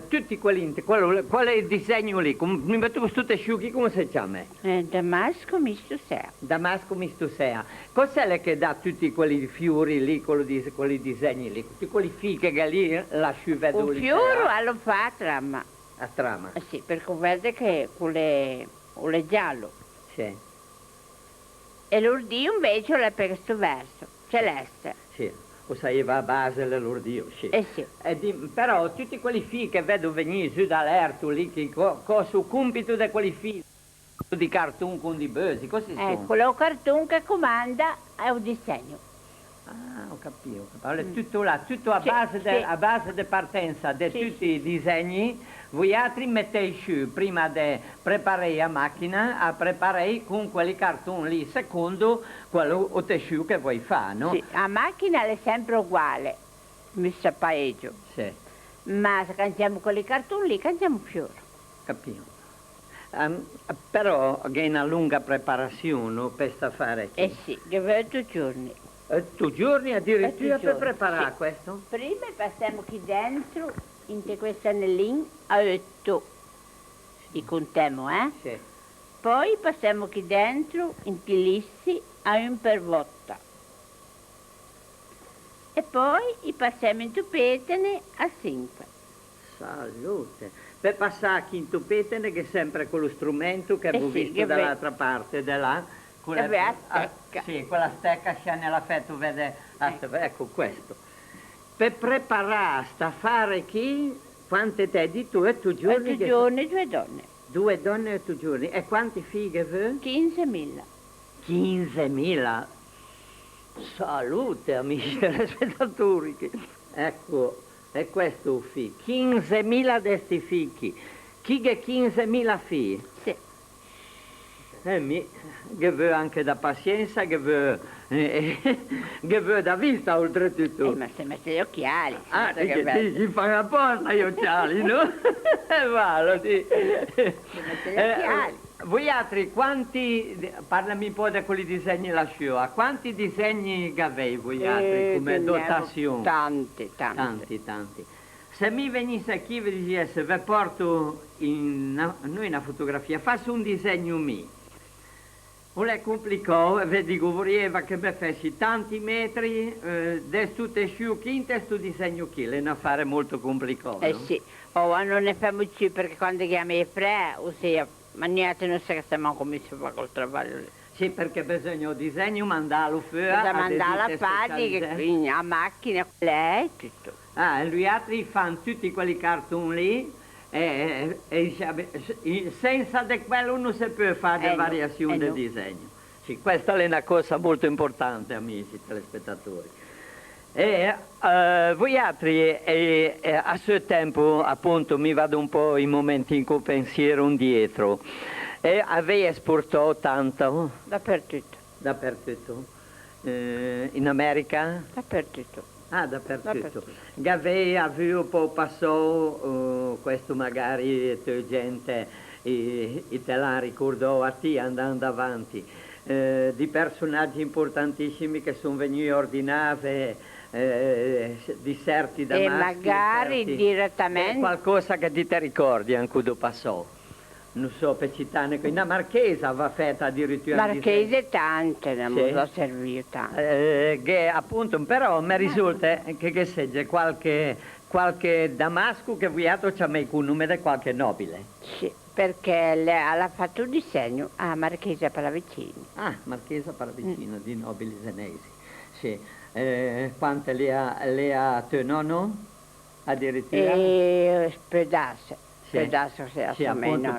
tutti quali disegni lì, mi metto tutti asciughi, come si chiama? Damasco misto sea. Damasco misto sea. Cos'è che dà tutti quei fiori lì, quei disegni lì, tutti quei fichi che lì lascio vedo Un lì? fiore lo fa a trama. A trama? Sì, perché vede che quello è giallo. Sì. E l'ordio invece è per questo verso, celeste. Sì. O saiva a base dell'ordio, sì. Sì. Però tutti quelli figli che vedo venire giù dall'erto lì, cosa compito di quelli figli di cartone con di bösi, così sono? Quello cartone che comanda è un disegno. Ah, ho capito. Allora, tutto là, tutto a base di partenza di tutti i disegni, voi altri mettete su, prima di preparare la macchina, a preparare con quelli cartoni lì, secondo quello o tessuto che vuoi fare, no? Sì, la macchina è sempre uguale, messa a paeggio. Sì. Ma se cantiamo quelli cartoni lì, cantiamo fiore. Capito. Però è una lunga preparazione per sta fare qui. Sì, che vuoi 2 giorni. 2 giorni addirittura per preparare sì. questo? Prima passiamo qui dentro, in questo anellino, a 8. Li contiamo, Sì. Poi passiamo qui dentro, in pilissi, a 1 per volta. E poi li passiamo in tupetene a 5. Salute. Per passare qui in tupetene, che è sempre quello strumento che avevo visto dall'altra parte, da là. La stecca. Sì, quella stecca c'è nell'affetto, vede, ecco questo. Per preparare sta fare qui, quante te di tu e tu giorni? 2 giorni, 2 donne. 2 donne e 2 giorni. E quanti figli vuoi? 15.000. 15.000. Salute, amici telespettatori. Ecco, è questo il figlio. 15.000 di questi figli. Chi che 15.000 figli? Sì. Che vuoi anche da pazienza, che vuoi da vista oltretutto. Ma se mette gli occhiali. Ah, che ti fai apposta gli occhiali, no? Vado, sì. Mette gli occhiali. Voi altri quanti, parlami un po' di quelli disegni lasciò, a quanti disegni che avevi voi altri come dotazione? Tanti. Se mi venisse qui vi dicesse, vi porto noi una fotografia, faccio un disegno mio. Non è complicato, e dico, vorrei che mi fessi tanti metri, desto te sciù, chi questo disegno qui, è un affare molto complicato. Sì, non ne facciamo più perché quando chiami i pre, ossia, ma niente, non sa che stiamo come si fa col travaglio lì. Sì, perché bisogna disegno, mandarlo fuori. Bisogna mandarlo a paghi, che quindi a macchina, lei, tutto. Ah, e gli altri fanno tutti quelli cartoni lì, senza di quello non si può fare variazioni di disegno. Sì, questa è una cosa molto importante, amici telespettatori. Voi altri, a suo tempo, appunto, mi vado un po' in momenti in cui pensiero indietro, avete esportato tanto? Dappertutto. Dappertutto? In America? Dappertutto. Ah, dappertutto. Gavei avuto passato questo magari gente e te la ricordò a te andando avanti, di personaggi importantissimi che sono venuti ordinati di certi da e magari direttamente qualcosa che ti ricordi anche do passò. Non so, per cittadine, una marchesa va fatta addirittura. Marchese tante, ne ho servito tante. Che appunto, però mi risulta che segge qualche damasco che viato c'ha mai con nome di qualche nobile. Sì, perché lei ha fatto un disegno a Marchesa Pallavicino. Ah, Marchesa Pallavicino, di nobili senesi. Sì. Quante le ha tuo nonno? Addirittura? E spedasse. Sì, appunto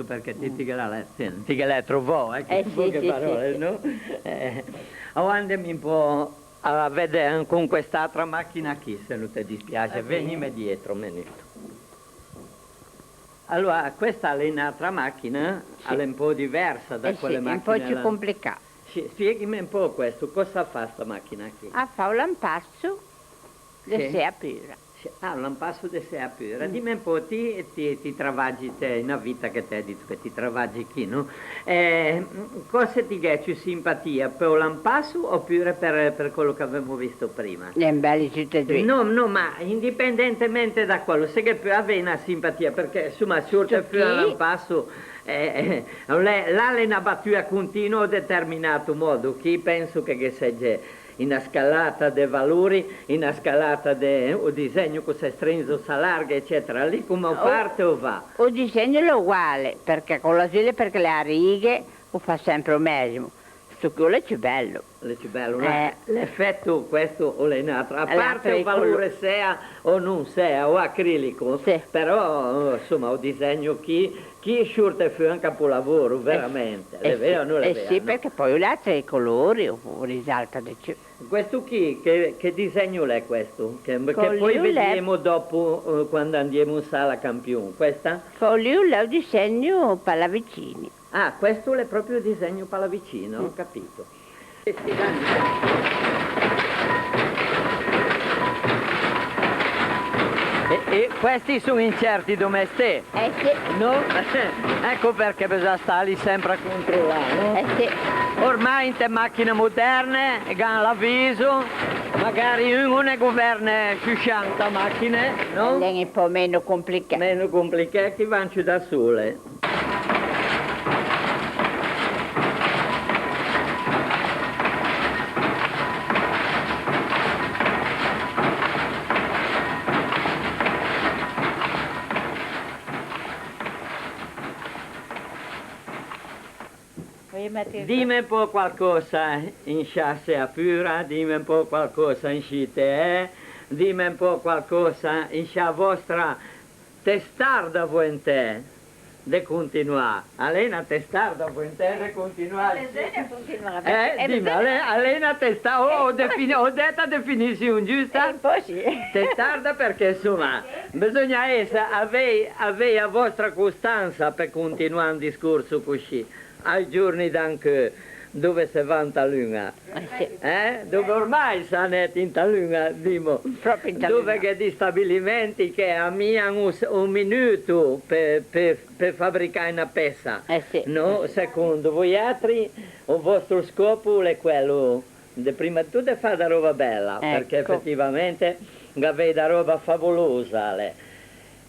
perché ti la trovò, che parole, sì. No? Andami un po' a vedere con quest'altra macchina qui, se non ti dispiace, venimi dietro, menito. Allora, questa è un'altra macchina, è un po' diversa da quelle macchine. Un po' più complicata. Sì, spiegami un po' questo, cosa fa questa macchina qui? Fa un lampazzo di sea pura. Ah, l'ampasso di Sea Pura. Dimmi un po', ti travaggi te, in una vita che ti hai detto che ti travaggi chi, no? Cosa ti è più simpatia, per l'ampasso oppure per quello che avevamo visto prima? Le belli tutte e due. No, no, ma indipendentemente da quello, se che più avevi una simpatia, perché insomma, surte più l'ampasso, là è una battuta continua in determinato modo, chi penso che sia in una scalata dei valori, in una scalata del disegno che si stringe, si allarga, eccetera, lì come parte o va? Il disegno è uguale, perché con la gile, perché le righe lo fa sempre lo medesimo. Sto culo è più bello. È più bello, l'effetto questo o l'altro, a L'altro parte è il valore sea o non sea o acrilico, sì. Però insomma il disegno chi sciurta è un capolavoro, veramente, è vero o non è vero? Sì, perché poi l'altro i colori risalta di più. Questo che disegno è questo? Che poi vediamo dopo quando andiamo in sala campione, questa? Con lui è un disegno Pallavicini. Ah, questo è proprio il disegno Pallavicino, ho capito. E questi sono incerti domestici? Sì. No? Ecco perché bisogna stare lì sempre a controllare, no? Sì. Ormai in te macchine moderne, hanno l'avviso, magari uno ne governa 60 macchine, no? È un po' meno complicato. Meno complicati, vanno da sole. Dimmi un po' qualcosa in Sea Pura, dimmi un po' qualcosa in Scite, dimmi un po' qualcosa in Scia vostra testarda voi te, de continuare. Alena testarda voi te, de continuare. Dimmi, alena testarda, ho detta definizione giusta? Un po' sì. Testarda perché insomma bisogna avere a vostra costanza per continuare un discorso così. Ai giorni d'anche dove si va in taluna, dove ormai si è in taluna, dimo, dove che di stabilimenti che hanno un minuto per fabbricare una pezza, Sì. no? Secondo voi altri, il vostro scopo è quello di prima di tutto fare da roba bella, perché effettivamente avete da roba favolosa.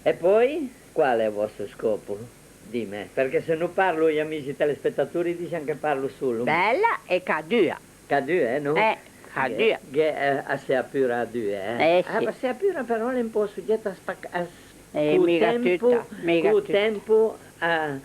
E poi, qual è il vostro scopo? Dimmi, perché se non parlo agli amici telespettatori dicono che parlo solo. Bella e cadua. Cadua, no? Cadua. Che a Sea Pura a due, sì. Ma Sea Pura però è un po' soggetta a spaccare. Mica tempo a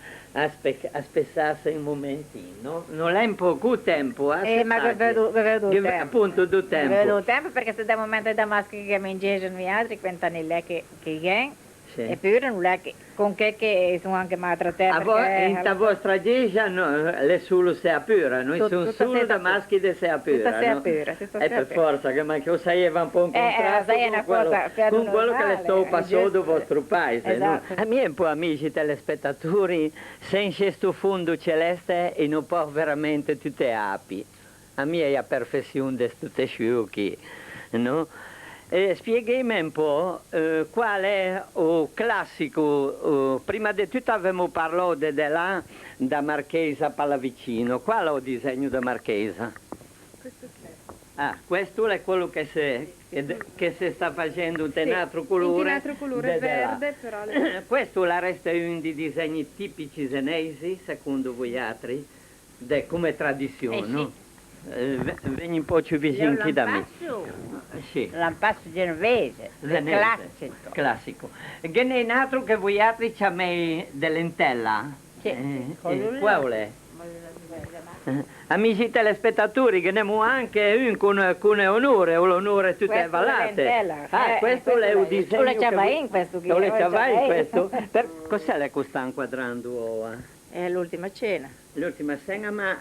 spessarsi in momentini, no? Non è un po' più tempo, ma vedo tempo. Appunto, do tempo. Vedo tempo perché se da momento da maschera che mi ingegano gli altri, quentano lei che viene. Sì. E pure non è che con che sono anche maltrattate. In ta vostra iglesia le solo Sea Pura, noi sono solo da maschi di Sea Pura, tutta Sea no? Pura, E per forza che ma che lo sapeva un po' un contrasto sai, è una cosa con quello che le normale, sto è passando giusto. vostro paese, Esatto. no? A me un po' amici telespettatori, senza questo fondo celeste e non può veramente tutte api. A me è la perfezione di tutte sciocchi, no? Spiegami un po' qual è il classico, prima di tutto abbiamo parlato della da Marchesa Pallavicino, qual è il disegno da Marchesa? Questo c'è. Ah, questo è quello che si sta facendo in un altro colore. In un altro colore verde, però. Questo la resta uno dei disegni tipici senesi, secondo voi altri, come tradizione, sì. no? Vieni un po' più vicino anche da me. Sì. L'ampasso genovese, classico. Classico. Che ne è un altro che voi altri ci avete dell'entella? Sì. Qual è? Amici telespettatori, che ne abbiamo anche un con onore, o l'onore tutte Questo vallate. è Questo è un disegno le ciavai in questo. Non le ciavai in questo? Cos'è le che sta inquadrando ora? È l'ultima cena. L'ultima cena, ma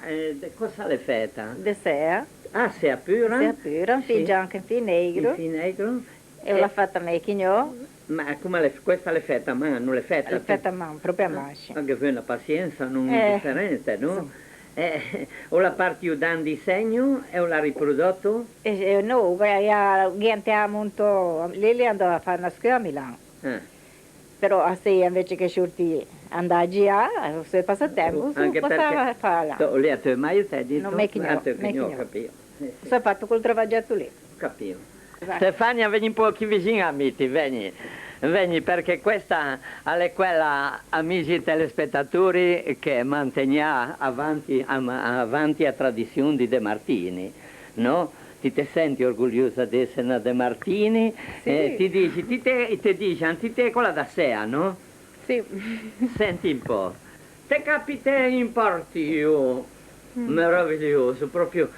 cosa le feta? De Sea. Ah, Sea Pura? Sea Pura, un figlio anche in fin negro. In fin negro. E l'ha fatta me chignò. Ma come questa le fetta a mano, non le fetta? L'ha fatta a mano, proprio a mascia. Anche per una pazienza non indifferente, no? O la parte dan di segno e o l'ha riprodotto? No, gente ha molto, Lili andava a fare una scuola a Milano, però a se invece che Shurti andava a girare, se passa tempo, Anche passava a farla. lì a te mai te di Non me che no, capito. Ho fatto col travagliato lì. Capito. Stefania, vieni un po' qui vicino a Miti, vieni. Vieni, perché questa è quella, amici telespettatori, che manteniamo avanti a tradizione di De Martini, no? Ti te senti orgogliosa di essere una De Martini? Sì. Ti dici, anti quella da Sea, no? Sì. Senti un po', te capita in partito, meraviglioso, proprio,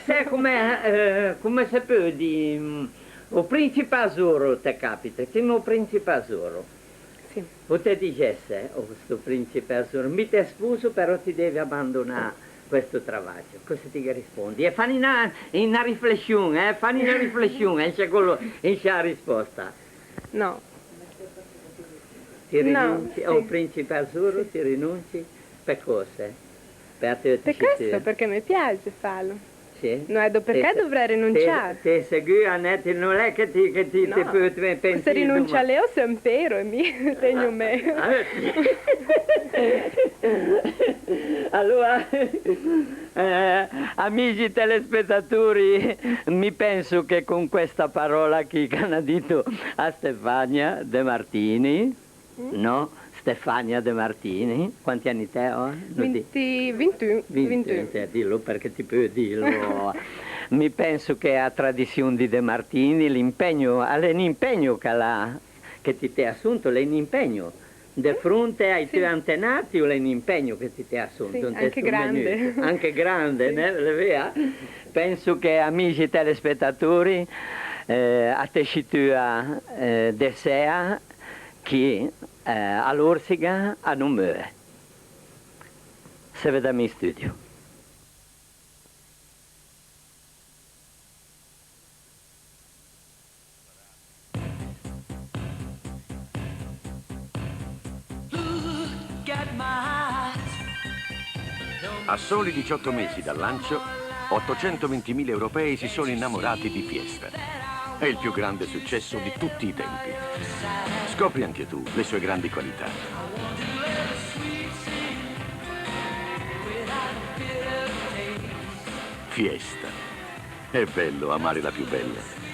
sai come se può dire, o principe azzurro te capita, come o principe azzurro. Sì. O te dicesse, questo principe azzurro, mi te sposo però ti devi abbandonare questo travaglio, cosa ti rispondi? E fanno una riflessione, esce la risposta. No. Ti rinunci sì. a un principe azzurro, ti rinunci per cosa? Per questo, perché mi piace farlo. Sì? No, perché dovrei rinunciare? Ti segui, Annette, non è che ti No. pensi. Se rinuncia a Leo sempre e mi tengo me. Allora, amici telespettatori, mi penso che con questa parola che hanno detto a Stefania De Martini, no? Stefania De Martini, quanti anni te ho? 21. Dillo perché ti può dirlo. Mi penso che a tradizione di De Martini l'impegno, è un impegno che ti ha assunto, è un impegno. Di fronte ai tuoi antenati o è un impegno che ti ha assunto? Sì, anche grande. Anche grande, Sì. né? Vero? Penso che amici telespettatori, a te scitua desea che all'Orsica a non muore. Se vediamo in studio. A soli 18 mesi dal lancio, 820.000 europei si sono innamorati di Fiesta. È il più grande successo di tutti i tempi. Scopri anche tu le sue grandi qualità. Fiesta. È bello amare la più bella.